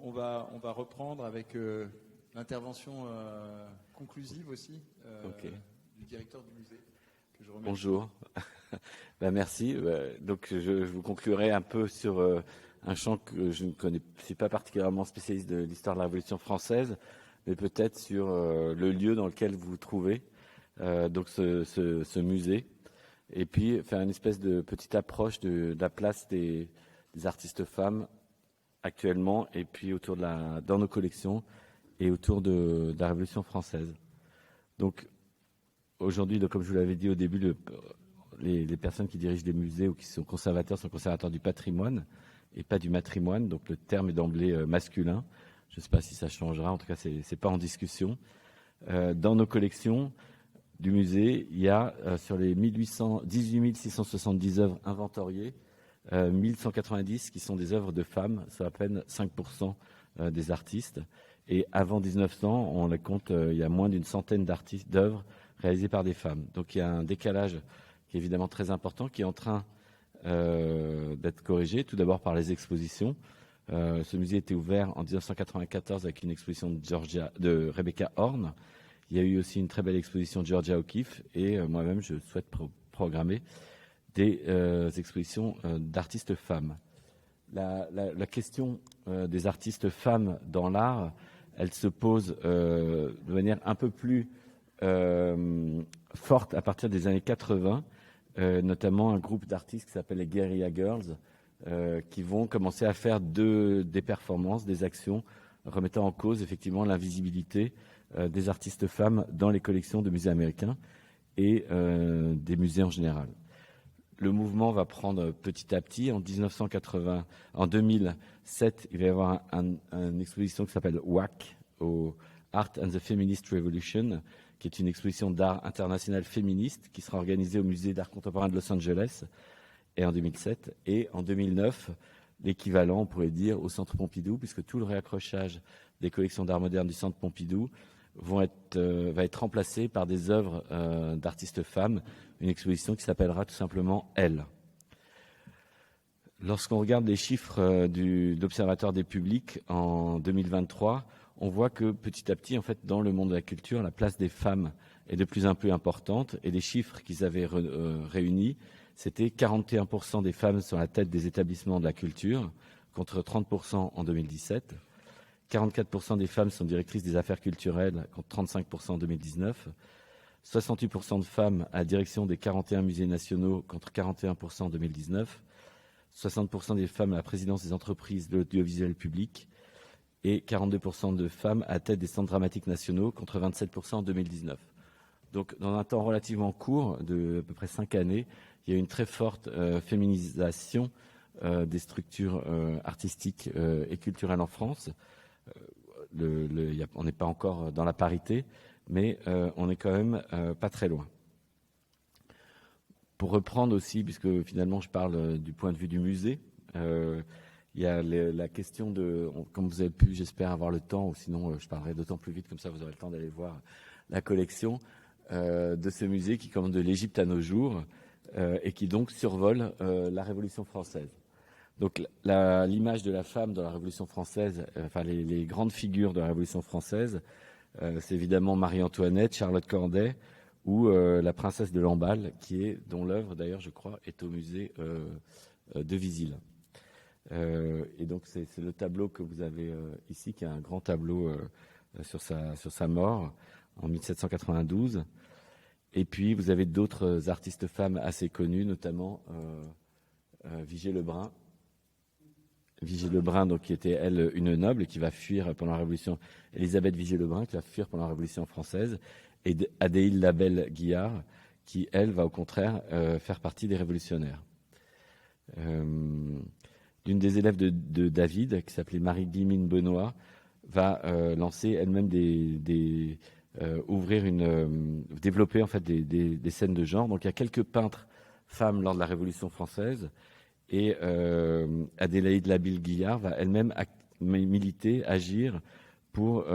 on va reprendre avec l'intervention conclusive aussi du directeur du musée. Que je remercie. Bonjour. Merci. Donc je vous conclurai un peu sur un champ que je ne connais, je suis pas particulièrement spécialiste de l'histoire de la Révolution française, mais peut-être sur le lieu dans lequel vous vous trouvez, donc ce musée, et puis faire une espèce de petite approche de la place des artistes femmes actuellement, et puis autour dans nos collections et autour de la Révolution française. Donc aujourd'hui, comme je vous l'avais dit au début, les personnes qui dirigent des musées ou qui sont conservateurs du patrimoine et pas du matrimoine. Donc le terme est d'emblée masculin. Je ne sais pas si ça changera. En tout cas, c'est pas en discussion. Dans nos collections du musée, il y a sur les 18 670 œuvres inventoriées, 1190 qui sont des œuvres de femmes, soit à peine 5% des artistes. Et avant 1900, on les compte, il y a moins d'une centaine d'œuvres réalisées par des femmes. Donc il y a un décalage qui est évidemment très important, qui est en train d'être corrigé, tout d'abord par les expositions. Ce musée était ouvert en 1994 avec une exposition de Rebecca Horn. Il y a eu aussi une très belle exposition de Georgia O'Keeffe, et moi-même, je souhaite programmer des expositions d'artistes femmes. La question des artistes femmes dans l'art, elle se pose de manière un peu plus forte à partir des années 80, notamment un groupe d'artistes qui s'appelle les Guerrilla Girls, qui vont commencer à faire des performances, des actions remettant en cause effectivement l'invisibilité des artistes femmes dans les collections de musées américains et des musées en général. Le mouvement va prendre petit à petit. En 2007, il va y avoir une exposition qui s'appelle WAC, au Art and the Feminist Revolution, qui est une exposition d'art international féministe qui sera organisée au Musée d'art contemporain de Los Angeles, et en 2007. Et en 2009, l'équivalent, on pourrait dire, au Centre Pompidou, puisque tout le réaccrochage des collections d'art moderne du Centre Pompidou va être remplacé par des œuvres d'artistes femmes, une exposition qui s'appellera tout simplement « Elle ». Lorsqu'on regarde les chiffres de l'Observatoire des publics en 2023, on voit que petit à petit, en fait, dans le monde de la culture, la place des femmes est de plus en plus importante, et les chiffres qu'ils avaient réunis, c'était 41% des femmes sur la tête des établissements de la culture, contre 30% en 2017. 44% des femmes sont directrices des affaires culturelles, contre 35% en 2019. 68% de femmes à la direction des 41 musées nationaux, contre 41% en 2019. 60% des femmes à la présidence des entreprises de l'audiovisuel public. Et 42% de femmes à la tête des centres dramatiques nationaux, contre 27% en 2019. Donc, dans un temps relativement court, de à peu près 5 années, il y a une très forte féminisation des structures artistiques et culturelles en France. On n'est pas encore dans la parité, mais on est quand même pas très loin. Pour reprendre aussi, puisque finalement je parle du point de vue du musée, il y a la question comme vous avez pu, j'espère, avoir le temps, ou sinon je parlerai d'autant plus vite, comme ça vous aurez le temps d'aller voir la collection de ce musée qui commence de l'Égypte à nos jours et qui donc survole la Révolution française. Donc l'image de la femme dans la Révolution française, enfin les grandes figures de la Révolution française, c'est évidemment Marie-Antoinette, Charlotte Corday ou la princesse de Lamballe, dont l'œuvre d'ailleurs, je crois, est au musée de Visil. Et donc c'est le tableau que vous avez ici, qui est un grand tableau sur sa mort en 1792. Et puis vous avez d'autres artistes femmes assez connues, notamment Vigée Lebrun. Vigée Lebrun, donc, qui était, elle, une noble et qui va fuir pendant la Révolution. Élisabeth Vigée Lebrun, qui va fuir pendant la Révolution française. Et Adéile Labelle Guillard, qui, elle, va au contraire faire partie des révolutionnaires. L'une des élèves de David, qui s'appelait Marie-Guillemine Benoît, va lancer elle-même développer en fait des scènes de genre. Donc il y a quelques peintres femmes lors de la Révolution française, et Adélaïde Labille-Guillard va elle-même militer, agir pour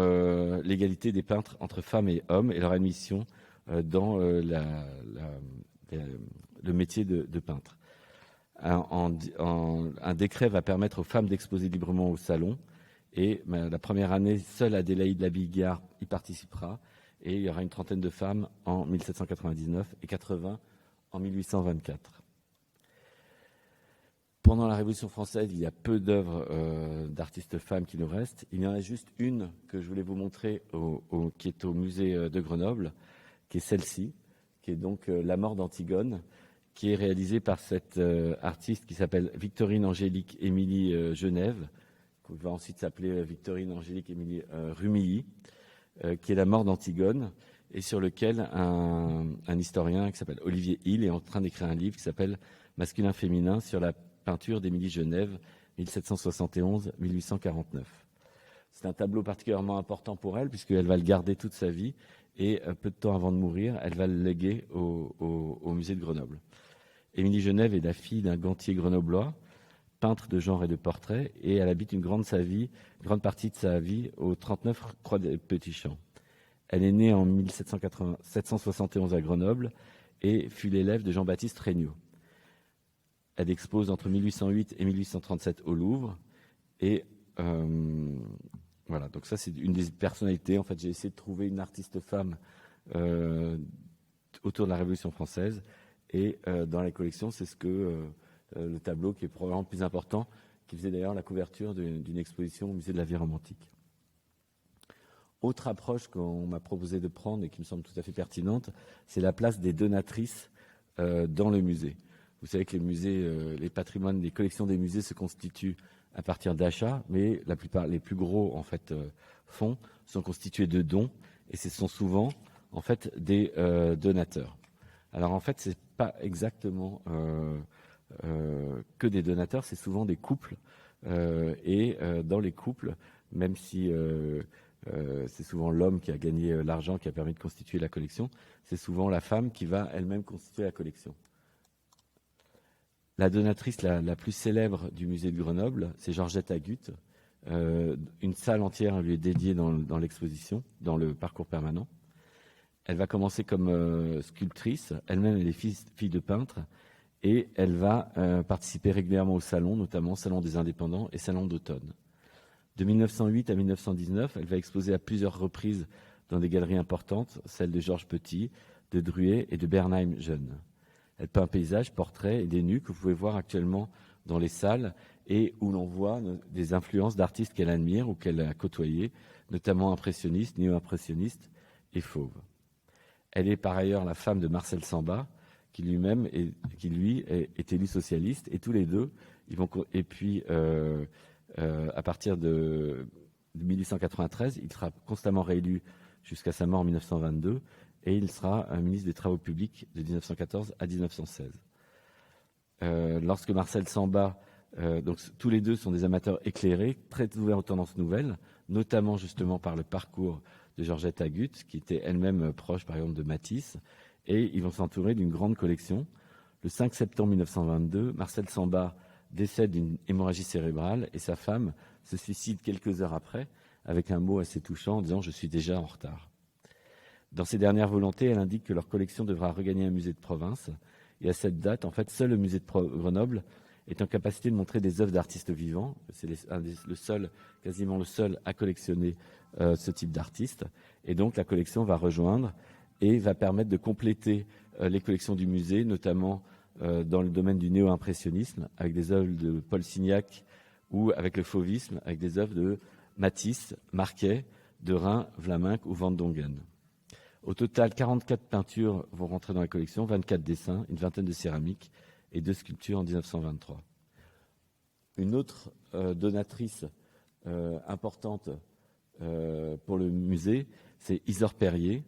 l'égalité des peintres entre femmes et hommes et leur admission dans le métier de peintre. Un décret va permettre aux femmes d'exposer librement au salon, Et la première année, seule Adélaïde Labillard y participera. Et il y aura une trentaine de femmes en 1799 et 80 en 1824. Pendant la Révolution française, il y a peu d'œuvres d'artistes femmes qui nous restent. Il y en a juste une que je voulais vous montrer qui est au musée de Grenoble, qui est celle-ci, qui est donc La mort d'Antigone, qui est réalisée par cette artiste qui s'appelle Victorine Angélique Émilie Genève, qui va ensuite s'appeler Victorine Angélique Émilie Rumilly, qui est La mort d'Antigone, et sur lequel un historien qui s'appelle Olivier Hill est en train d'écrire un livre qui s'appelle Masculin-féminin sur la peinture d'Émilie Genève, 1771-1849. C'est un tableau particulièrement important pour elle, puisqu'elle va le garder toute sa vie, et peu de temps avant de mourir, elle va le léguer au musée de Grenoble. Émilie Genève est la fille d'un gantier grenoblois, peintre de genre et de portrait, et elle habite une grande partie de sa vie au 39 Croix des Petits Champs. Elle est née en 1771 à Grenoble et fut l'élève de Jean-Baptiste Regnault. Elle expose entre 1808 et 1837 au Louvre. Et voilà, donc ça c'est une des personnalités. En fait, j'ai essayé de trouver une artiste femme autour de la Révolution française. Et dans la collection, c'est le tableau qui est probablement le plus important, qui faisait d'ailleurs la couverture d'une exposition au musée de la vie romantique. Autre approche qu'on m'a proposé de prendre et qui me semble tout à fait pertinente, c'est la place des donatrices dans le musée. Vous savez que les musées, les patrimoines, les collections des musées se constituent à partir d'achats, mais la plupart, les plus gros en fait fonds sont constitués de dons, et ce sont souvent en fait des donateurs. Alors en fait, c'est pas exactement que des donateurs, c'est souvent des couples, et dans les couples, même si c'est souvent l'homme qui a gagné l'argent qui a permis de constituer la collection, c'est souvent la femme qui va elle-même constituer la collection. La donatrice la plus célèbre du musée de Grenoble, c'est Georgette Agut. Une salle entière lui est dédiée dans l'exposition, dans le parcours permanent. Elle va commencer comme sculptrice. Elle-même, elle est fille de peintre. Et elle va participer régulièrement au salon, notamment Salon des Indépendants et Salon d'automne. De 1908 à 1919, elle va exposer à plusieurs reprises dans des galeries importantes, celles de Georges Petit, de Druet et de Bernheim Jeune. Elle peint paysages, portraits et des nus que vous pouvez voir actuellement dans les salles et où l'on voit des influences d'artistes qu'elle admire ou qu'elle a côtoyés, notamment impressionnistes, néo-impressionnistes et fauves. Elle est par ailleurs la femme de Marcel Samba, qui lui est élu socialiste, et tous les deux, et puis à partir de 1893, il sera constamment réélu jusqu'à sa mort en 1922, et il sera un ministre des Travaux publics de 1914 à 1916. Lorsque Marcel Samba, donc tous les deux sont des amateurs éclairés, très ouverts aux tendances nouvelles, notamment justement par le parcours de Georgette Agut, qui était elle-même proche par exemple de Matisse, et ils vont s'entourer d'une grande collection. Le 5 septembre 1922, Marcel Samba décède d'une hémorragie cérébrale et sa femme se suicide quelques heures après, avec un mot assez touchant en disant « Je suis déjà en retard ». Dans ses dernières volontés, elle indique que leur collection devra regagner un musée de province. Et à cette date, en fait, seul le musée de Grenoble est en capacité de montrer des œuvres d'artistes vivants. C'est quasiment le seul à collectionner ce type d'artistes. Et donc, la collection va rejoindre et va permettre de compléter les collections du musée, notamment dans le domaine du néo-impressionnisme, avec des œuvres de Paul Signac ou avec le fauvisme, avec des œuvres de Matisse, Marquet, Derain, Vlaminck ou Van Dongen. Au total, 44 peintures vont rentrer dans la collection, 24 dessins, une vingtaine de céramiques et 2 sculptures en 1923. Une autre donatrice importante pour le musée, c'est Isor Perrier,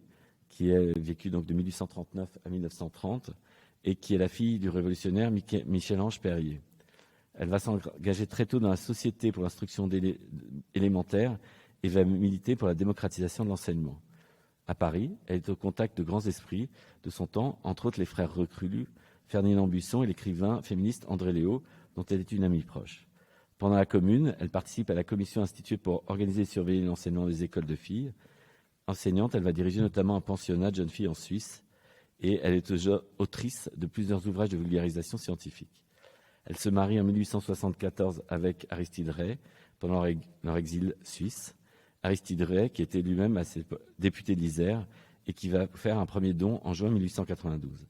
qui a vécu donc de 1839 à 1930 et qui est la fille du révolutionnaire Michel-Ange Perrier. Elle va s'engager très tôt dans la Société pour l'instruction élémentaire et va militer pour la démocratisation de l'enseignement. À Paris, elle est au contact de grands esprits de son temps, entre autres les frères Reclus, Ferdinand Buisson et l'écrivain féministe André Léo, dont elle est une amie proche. Pendant la Commune, elle participe à la commission instituée pour organiser et surveiller l'enseignement des écoles de filles. Enseignante, elle va diriger notamment un pensionnat de jeunes filles en Suisse et elle est autrice de plusieurs ouvrages de vulgarisation scientifique. Elle se marie en 1874 avec Aristide Ray pendant leur exil suisse. Aristide Ray, qui était lui-même député de l'Isère et qui va faire un premier don en juin 1892.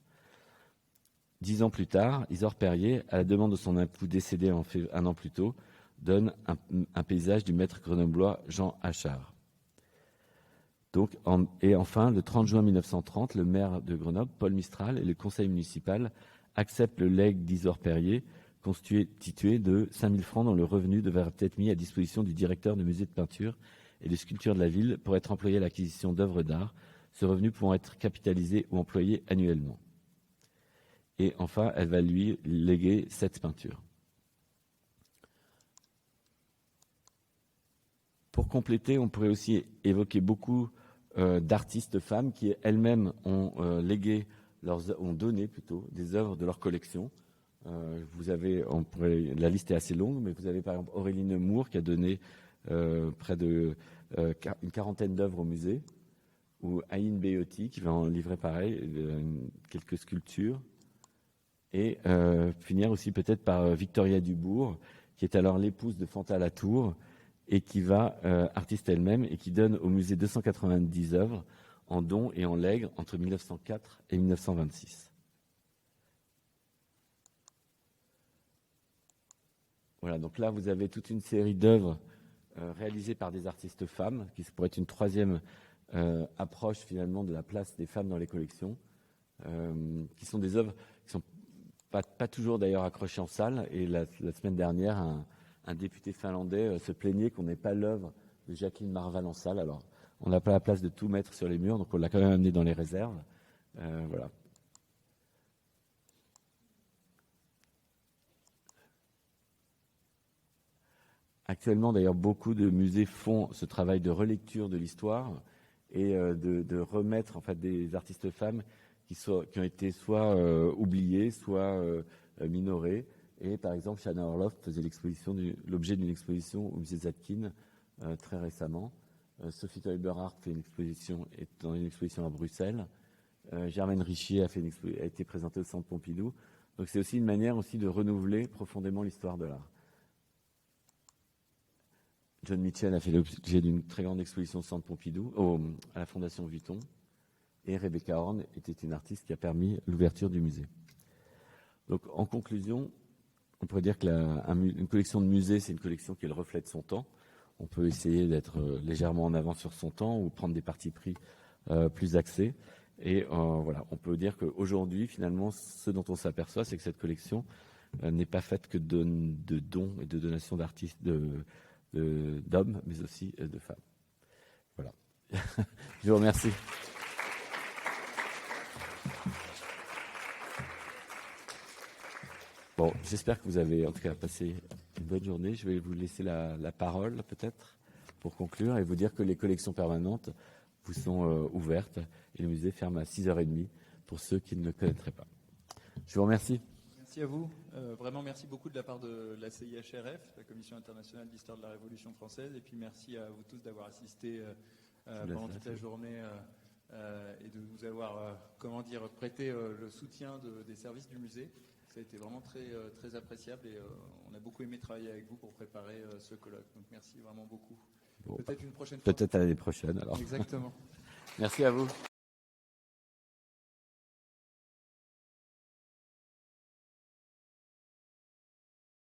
10 ans plus tard, Isor Perrier, à la demande de son époux décédé un an plus tôt, donne un paysage du maître grenoblois Jean Achard. Et enfin, le 30 juin 1930, le maire de Grenoble, Paul Mistral, et le conseil municipal acceptent le legs d'Isor Perrier, constitué de 5 000 francs dont le revenu devrait être mis à disposition du directeur du musée de peinture et de sculpture de la ville pour être employé à l'acquisition d'œuvres d'art, ce revenu pouvant être capitalisé ou employé annuellement. Et enfin, elle va lui léguer 7 peintures. Pour compléter, on pourrait aussi évoquer beaucoup d'artistes femmes qui elles-mêmes ont donné plutôt des œuvres de leur collection. La liste est assez longue, mais vous avez par exemple Aurélie Nemours qui a donné près de une quarantaine d'œuvres au musée, ou Aïn Beyotti qui va en livrer pareil, quelques sculptures. Et finir aussi peut-être par Victoria Dubourg, qui est alors l'épouse de Fanta Latour, et qui va, artiste elle-même, et qui donne au musée 290 œuvres en dons et en legs entre 1904 et 1926. Voilà, donc là, vous avez toute une série d'œuvres réalisées par des artistes femmes, qui pourrait être une troisième approche finalement de la place des femmes dans les collections, qui sont des œuvres qui sont pas toujours d'ailleurs accrochées en salle. Et la semaine dernière, un député finlandais se plaignait qu'on n'ait pas l'œuvre de Jacqueline Marval en salle. Alors, on n'a pas la place de tout mettre sur les murs, donc on l'a quand même amené dans les réserves. Voilà. Actuellement, d'ailleurs, beaucoup de musées font ce travail de relecture de l'histoire et de remettre en fait des artistes femmes qui ont été soit oubliées, soit minorées. Et par exemple, Shanna Orloff faisait l'objet d'une exposition au musée Zadkine très récemment. Sophie Teuber-Hart est dans une exposition à Bruxelles. Germaine Richier a été présentée au Centre Pompidou. Donc c'est aussi une manière aussi de renouveler profondément l'histoire de l'art. John Mitchell a fait l'objet d'une très grande exposition au Centre Pompidou, à la Fondation Vuitton. Et Rebecca Horn était une artiste qui a permis l'ouverture du musée. Donc en conclusion, on pourrait dire que une collection de musée, c'est une collection qui est le reflet de son temps. On peut essayer d'être légèrement en avance sur son temps ou prendre des partis pris plus axés. Et voilà, on peut dire qu'aujourd'hui, finalement, ce dont on s'aperçoit, c'est que cette collection n'est pas faite que de dons et de donations d'artistes, d'hommes, mais aussi de femmes. Voilà. Je vous remercie. Bon, j'espère que vous avez en tout cas passé une bonne journée. Je vais vous laisser la parole peut-être pour conclure et vous dire que les collections permanentes vous sont ouvertes et le musée ferme à 6h30 pour ceux qui ne le connaîtraient pas. Je vous remercie. Merci à vous. Vraiment merci beaucoup de la part de la CIHRF, la Commission internationale d'histoire de la Révolution française, et puis merci à vous tous d'avoir assisté pendant toute la journée et de vous avoir prêté le soutien des services du musée. Ça a été vraiment très, très appréciable et on a beaucoup aimé travailler avec vous pour préparer ce colloque. Donc merci vraiment beaucoup. Bon, peut-être une prochaine fois. Peut-être à l'année prochaine alors. Exactement. Merci à vous.